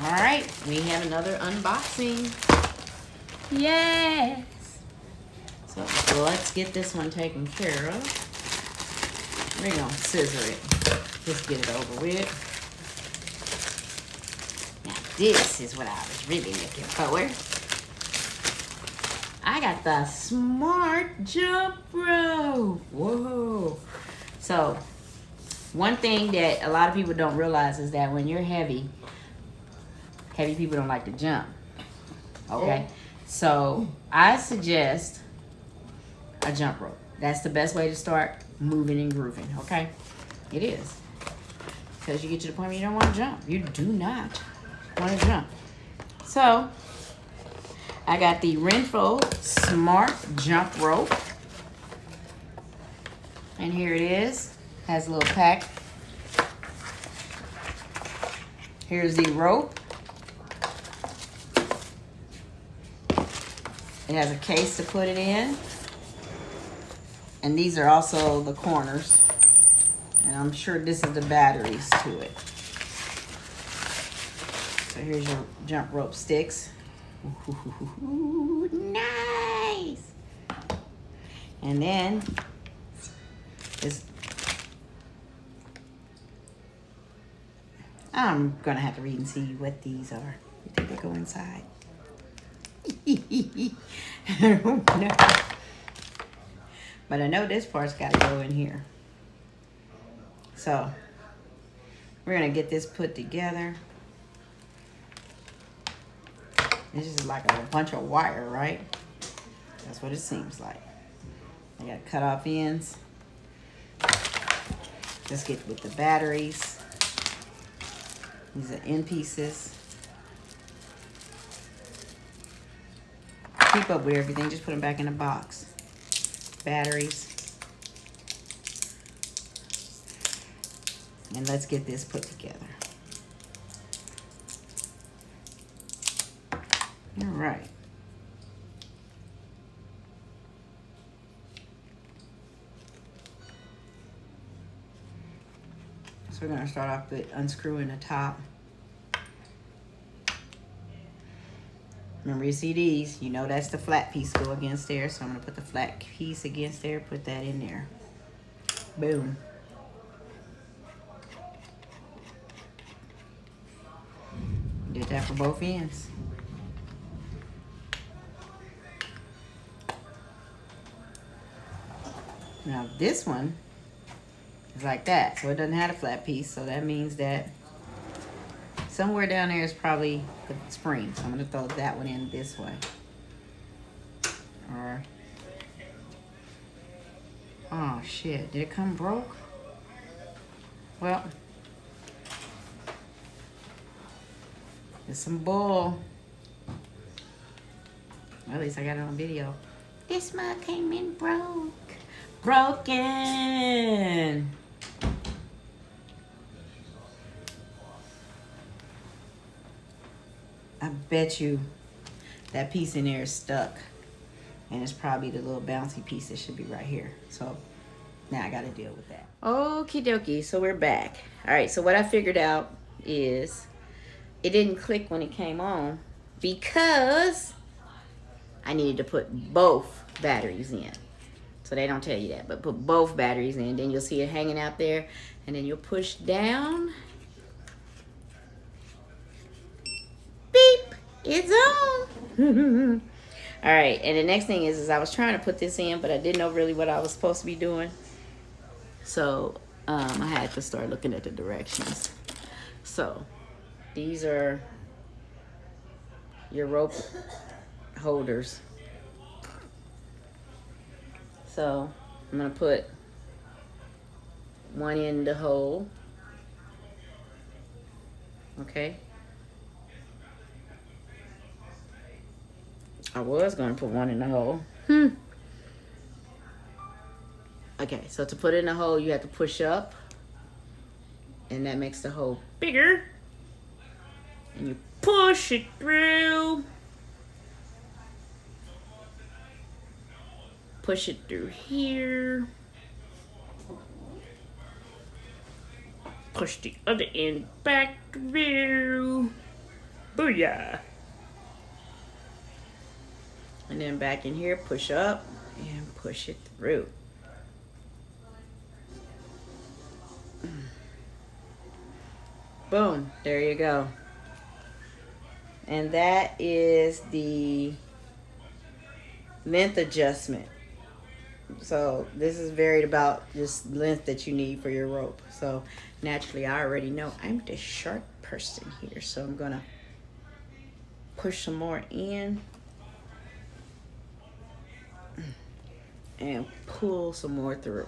All right, we have another unboxing. Yes. So let's get this one taken care of. We're gonna scissor it. Just get it over with. Now this is what I was really looking for. I got the Smart Jump Rope. Whoa. So one thing that a lot of people don't realize is that when you're heavy people don't like to jump. Okay? So I suggest a jump rope. That's the best way to start moving and grooving, okay? It is. Because you get to the point where you don't want to jump. You do not want to jump. So, I got the Renpho Smart Jump Rope. And here it is. Has a little pack. Here's the rope. It has a case to put it in. And these are also the corners. And I'm sure this is the batteries to it. So here's your jump rope sticks. Ooh, nice! And then I'm gonna have to read and see what these are. You think they go inside? I don't know. But I know this part's got to go in here. So, we're going to get this put together. This is like a bunch of wire, right? That's what it seems like. I got cut off ends. Let's get with the batteries. These are end pieces. Keep up with everything. Just put them back in the box. Batteries. And let's get this put together. All right. So we're going to start off with unscrewing the top. Remember, you see these, you know that's the flat piece go against there. So I'm going to put the flat piece against there, put that in there. Boom. Did that for both ends. Now this one is like that. So it doesn't have a flat piece. So that means that somewhere down there is probably the spring. So I'm going to throw that one in this way. Or, oh shit, did it come broke? Well, there's some bull. Well, at least I got it on video. This mug came in broken. I bet you that piece in there is stuck. And it's probably the little bouncy piece that should be right here. So now I got to deal with that. Okie dokie, so we're back. All right, so what I figured out is it didn't click when it came on because I needed to put both batteries in. So they don't tell you that, but put both batteries in. Then you'll see it hanging out there. And then you'll push down. Beep, it's on. All right, and the next thing is I was trying to put this in, but I didn't know really what I was supposed to be doing. So I had to start looking at the directions. So these are your rope holders. So I'm gonna put one in the hole. Okay. I was gonna put one in the hole. Okay, so to put it in the hole, you have to push up, and that makes the hole bigger. And you push it through. Push it through here. Push the other end back through. Booyah. And then back in here, push up and push it through. Boom, there you go. And that is the length adjustment. So this is varied about just length that you need for your rope. So naturally, I already know I'm the short person here. So I'm gonna push some more in and pull some more through.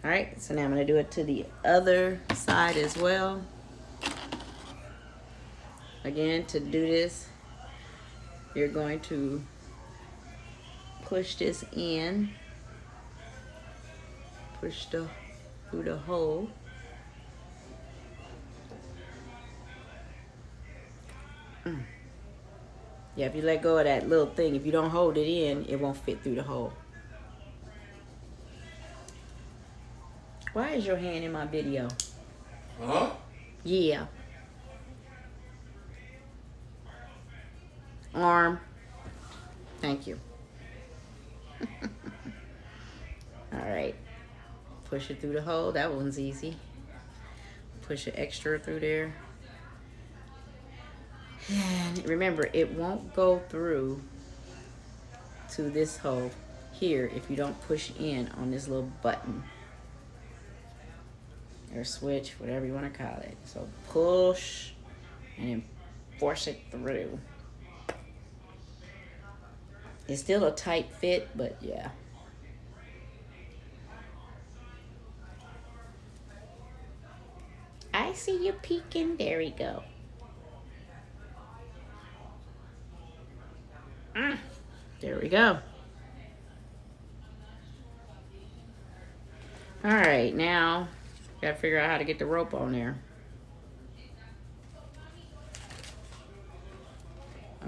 All right, so now I'm gonna do it to the other side as well. Again, to do this, you're going to push this in, push through the hole. Yeah, if you let go of that little thing, if you don't hold it in, it won't fit through the hole. Why is your hand in my video? Huh? Yeah. Arm. Thank you. All right. Push it through the hole. That one's easy. Push an extra through there. And remember, it won't go through to this hole here if you don't push in on this little button. Or switch, whatever you want to call it. So push and then force it through. It's still a tight fit, but yeah. I see you peeking. There we go. There we go. All right, now gotta figure out how to get the rope on there.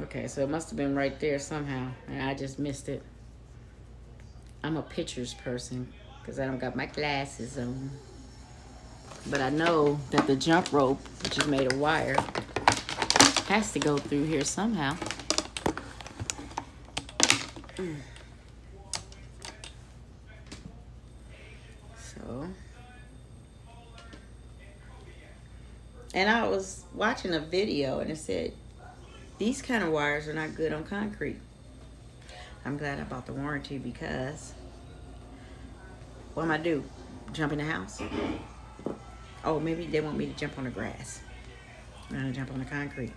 Okay, so it must have been right there somehow, and I just missed it. I'm a pictures person because I don't got my glasses on. But I know that the jump rope, which is made of wire, has to go through here somehow. So, and I was watching a video and it said, these kind of wires are not good on concrete. I'm glad I bought the warranty because what am I do? Jump in the house? Oh, maybe they want me to jump on the grass. I'm gonna jump on the concrete.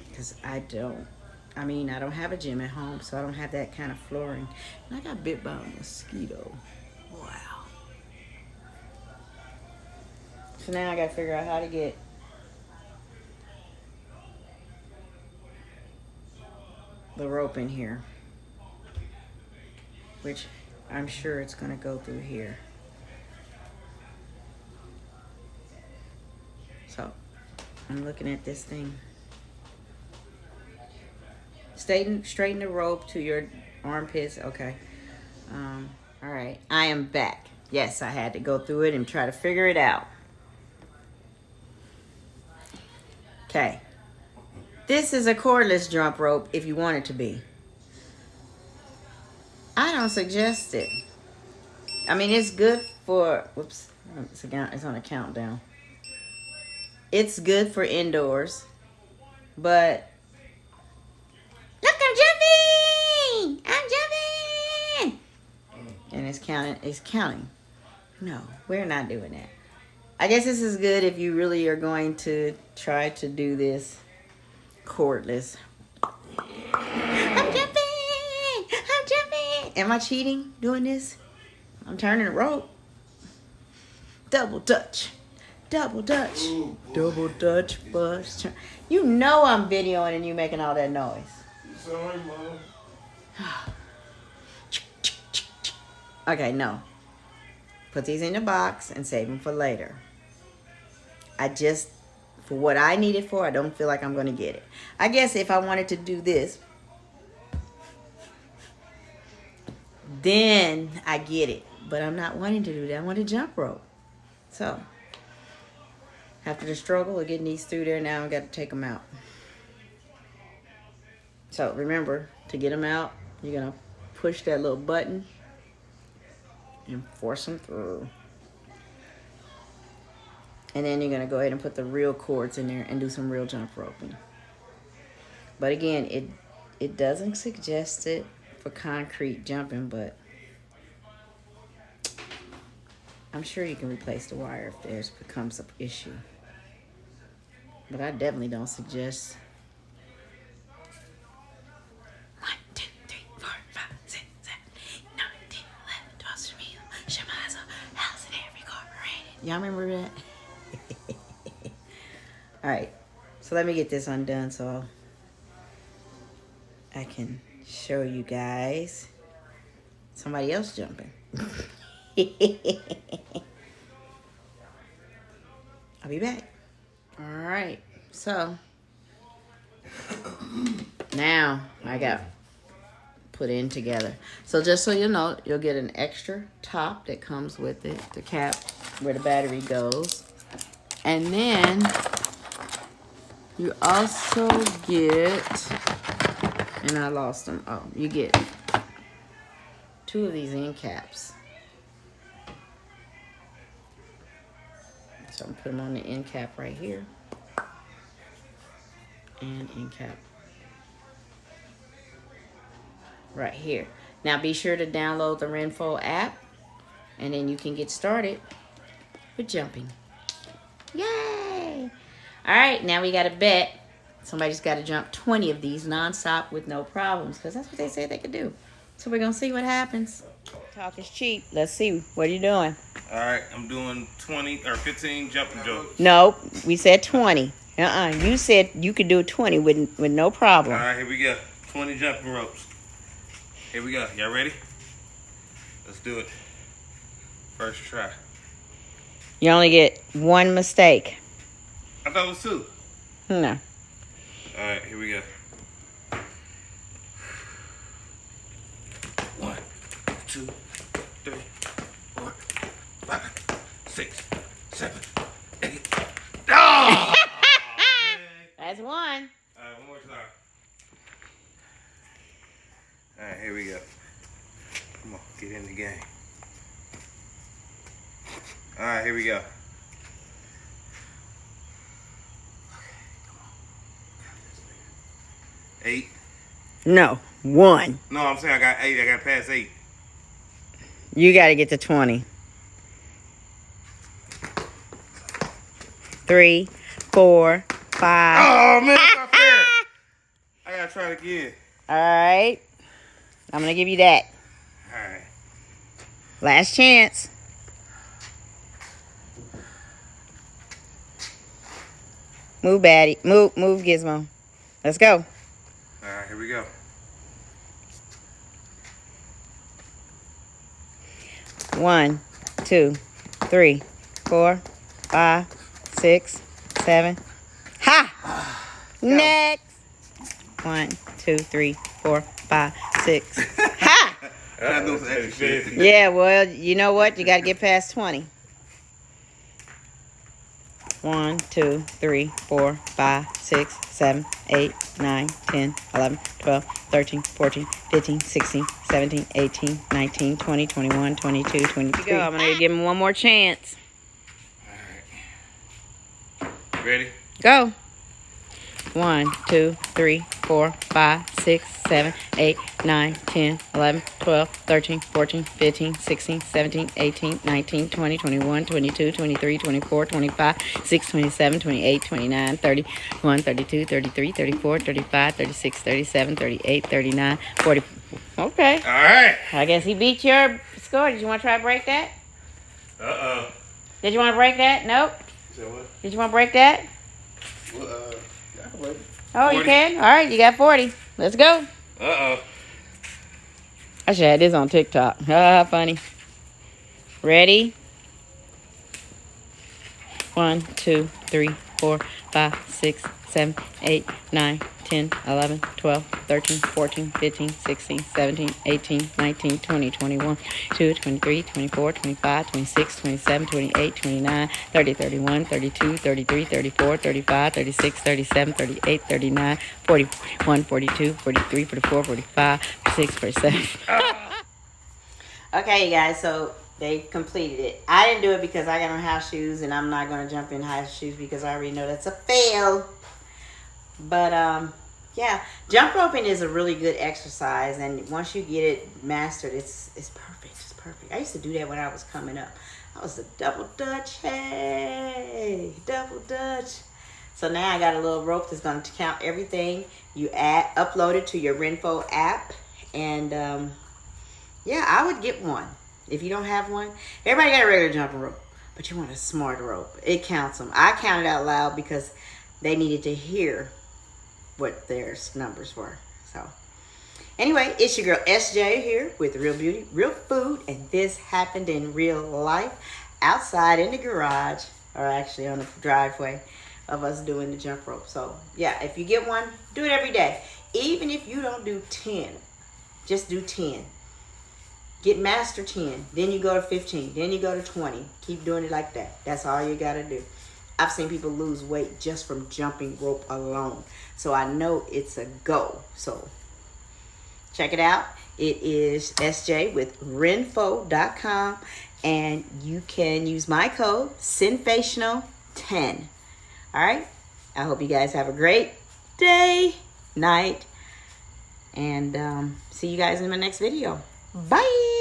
Because I don't have a gym at home, so I don't have that kind of flooring. And I got bit by a mosquito. Wow. So now I gotta figure out how to get the rope in here, which I'm sure it's gonna go through here. So I'm looking at this thing. Straighten the rope to your armpits. Okay. All right. I am back. Yes, I had to go through it and try to figure it out. Okay. This is a cordless jump rope if you want it to be. I don't suggest it. I mean, it's good for, whoops, it's on a countdown. It's good for indoors, but look, I'm jumping! I'm jumping! And it's counting. No, we're not doing that. I guess this is good if you really are going to try to do this cordless. I'm jumping! I'm jumping! Am I cheating doing this? I'm turning the rope. Double dutch. Double dutch. Ooh, double dutch bus. You know I'm videoing and you making all that noise. Sorry, Mom. Okay, no. Put these in the box and save them for later. For what I need it for, I don't feel like I'm going to get it. I guess if I wanted to do this, then I get it. But I'm not wanting to do that. I want a jump rope. So, After the struggle of getting these through there, now I got to take them out. So remember, to get them out, you're going to push that little button and force them through. And then you're going to go ahead and put the real cords in there and do some real jump roping. But again, it doesn't suggest it for concrete jumping, but I'm sure you can replace the wire if there's becomes an issue. But I definitely don't suggest. 1, 2, 3, 4, 5, 6, 7, 8, 9, 10, 11, 12, 13, Shemaza, House and Every Corporated. Y'all remember that? All right, so let me get this undone so I can show you guys somebody else jumping. I'll be back. All right, so now I got put in together. So just so you know, you'll get an extra top that comes with it, the cap where the battery goes. And then you also get, and I lost them. Oh, you get 2 of these end caps. So I'm putting them on the end cap right here. And end cap right here. Now be sure to download the Renpho app, and then you can get started with jumping. Yay! All right, now we got to bet. Somebody's got to jump 20 of these nonstop with no problems, because that's what they said they could do. So we're going to see what happens. Talk is cheap. Let's see. What are you doing? All right, I'm doing 20 or 15 jumping jokes. Nope, we said 20. You said you could do 20 with no problem. All right, here we go. 20 jumping ropes. Here we go. Y'all ready? Let's do it. First try. You only get 1 mistake. I thought it was 2. No. All right, here we go. 1, 2, 3, 4, 5, 6, 7, 8. Oh! That's 1. All right, one more time. All right, here we go. Come on, get in the game. All right, here we go. Come on. 8. No, 1. No, I'm saying I got 8. I got past 8. You got to get to 20. 3, 4, 5. Oh, man, that's not fair. I got to try it again. All right. I'm going to give you that. All right. Last chance. Move, Batty. Move, Gizmo. Let's go. All right, here we go. 1, 2, 3, 4, 5, 6, 7. Ha! Next. 1, 2, 3, 4, 5, 6. Ha! I do some extra shit. Yeah, well, you know what? You got to get past 20. 1, 2, 3, 4, 5, 6, 7, 8, 9, 10, 11, 12, 13, 14, 15, 16, 17, 18, 19, 20, 21, 22, 23. Go. I'm going to give him one more chance. All right. Ready? Go. 1, 2, 3, 4, 5, 6, 7, 8, 9, 10, 11, 12, 13, 14, 15, 16, 17, 18, 19, 20, 21, 22, 23, 24, 25, 26, 27, 28, 29, 30, 31, 32, 33, 34, 35, 36, 37, 38, 39, 40. Okay. All right. I guess he beat your score. Did you want to try to break that? Uh-oh. Did you want to break that? Nope. So what? Did you want to break that? Well, I can wait. Oh, 40. you can? All right, you got 40. Let's go. Uh-oh. I should have this on TikTok. Ah, funny. Ready? 1, 2, 3, 4, 5, 6, 7, 8, 9, 10, 11, 12, 13, 14, 15, 16, 17, 18, 19, 20, 21, 22, 23, 24, 25, 26, 27, 28, 29, 30, 31, 32, 33, 34, 35, 36, 37, 38, 39, 40, 41, 42, 43, 44, 45, 46, 47. Okay, you guys, so they completed it. I didn't do it because I got on house shoes, and I'm not going to jump in house shoes because I already know that's a fail. But, yeah, jump roping is a really good exercise, and once you get it mastered, it's perfect. It's perfect. I used to do that when I was coming up. I was the double dutch. Hey, double dutch. So now I got a little rope that's going to count everything. You upload it to your Renpho app, and yeah, I would get one. If you don't have one, everybody got a regular jumping rope, but you want a smart rope. It counts them. I counted out loud because they needed to hear what their numbers were. So anyway, it's your girl SJ here with Real Beauty, Real Food, and this happened in real life outside in the garage, or actually on the driveway of us doing the jump rope. So yeah, if you get one, do it every day. Even if you don't do 10, just do 10. Get master 10, then you go to 15, then you go to 20. Keep doing it like that. That's all you got to do. I've seen people lose weight just from jumping rope alone. So I know it's a go. So check it out. It is SJ with Renpho.com. And you can use my code, Sensational10. All right? I hope you guys have a great day, night. And see you guys in my next video. Bye.